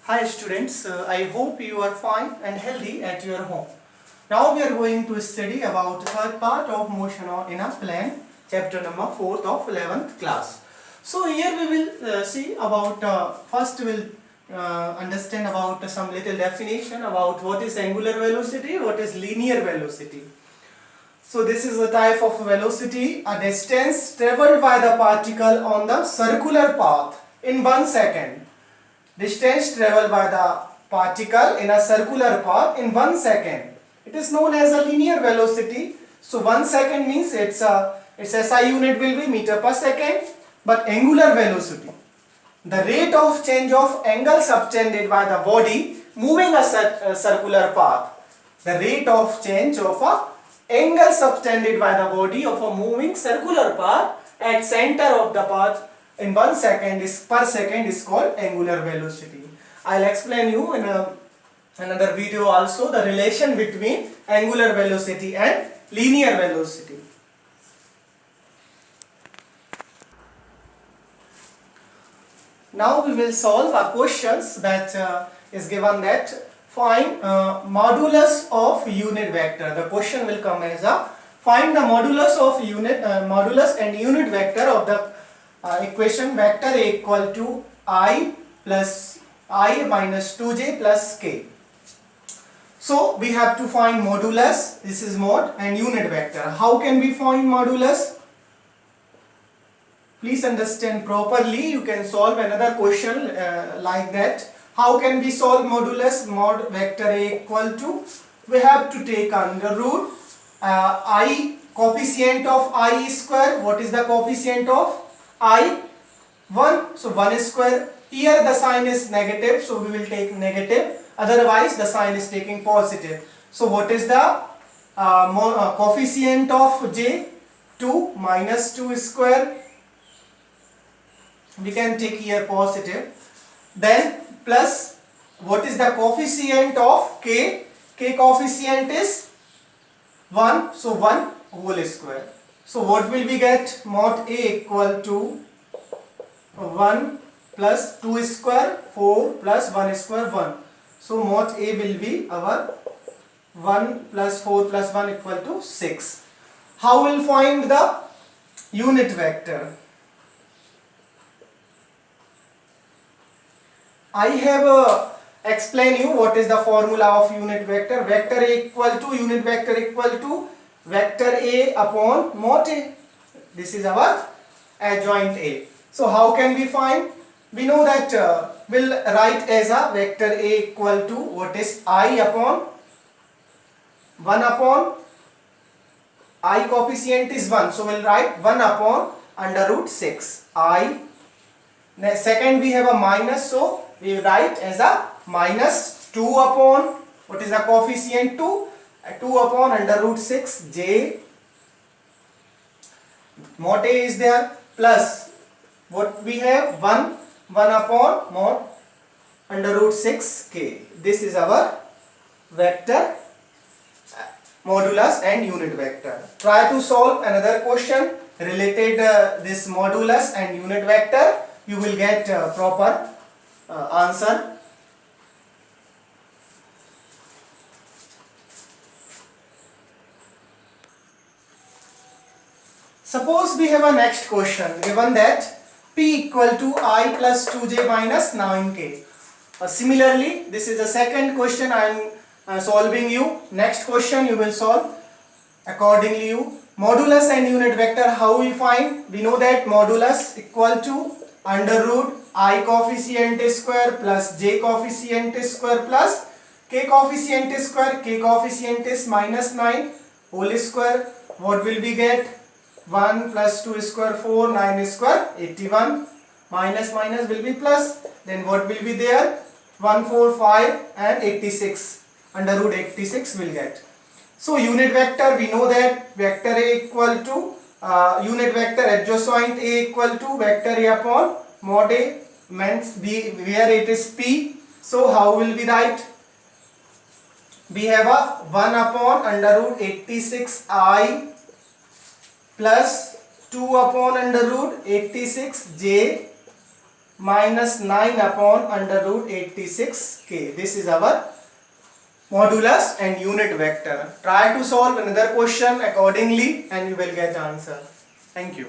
Hi students, I hope you are fine and healthy at your home. Now we are going to study about the third part of motion in a plane, chapter number 4th of 11th class. So here we will see about, first we will understand about some little definition about what is angular velocity, what is linear velocity. So this is a type of velocity, a distance traveled by the particle on the circular path in 1 second. Distance traveled by the particle in a circular path in 1 second. It is known as a linear velocity. So 1 second means its SI unit will be meter per second. But angular velocity, the rate of change of angle subtended by the body moving a circular path. The rate of change of a angle subtended by the body of a moving circular path at center of the path in 1 second per second is called angular velocity. I'll explain you in another video also the relation between angular velocity and linear velocity. Now we will solve a questions that is given that find modulus of unit vector. The question will come as a find the modulus of modulus and unit vector of the equation vector A equal to I plus I minus 2j plus k. So we have to find modulus, this is mod, and unit vector. How can we find modulus? Please understand properly. You can solve another question like that. How can we solve modulus? Mod vector A equal to, we have to take under root I, coefficient of I square. What is the coefficient of I? 1. So 1 square. Here the sign is negative, so we will take negative. Otherwise the sign is taking positive. So what is the coefficient of j? 2 minus 2 square. We can take here positive. Then plus, what is the coefficient of k? K coefficient is 1. So 1 whole square. So what will we get? Mod A equal to 1 plus 2 square, 4 plus 1 square, 1. So mod A will be our 1 plus 4 plus 1 equal to 6. How will find the unit vector? I have explained you what is the formula of unit vector. Vector A equal to unit vector equal to vector A upon mod A. This is our adjoint A. So how can we find? We know that we'll write as a vector A equal to what is I upon 1 upon I coefficient is 1. So we'll write 1 upon under root 6 I. Second we have a minus, so we write as a minus 2 upon what is the coefficient 2? 2 upon under root 6 j. Mod A is there plus what we have 1 upon mod under root 6 k. This is our vector modulus and unit vector. Try to solve another question related this modulus and unit vector. You will get proper answer. Suppose we have a next question given that P equal to I plus 2j minus 9k. Similarly, this is the second question I am solving you. Next question you will solve accordingly you. Modulus and unit vector, how we find? We know that modulus equal to under root I coefficient square plus j coefficient square plus k coefficient square. K coefficient is minus 9 whole square. What will we get? 1 plus 2 square 4, 9 square 81. Minus minus will be plus. Then what will be there? 1, 4, 5 and 86. Under root 86 will get. So unit vector, we know that vector A equal to unit vector adjoint A equal to vector A upon mod A means B, where it is P. So how will we write? We have a 1 upon under root 86 I plus 2 upon under root 86 j minus 9 upon under root 86k. This is our modulus and unit vector. Try to solve another question accordingly and you will get the answer. Thank you.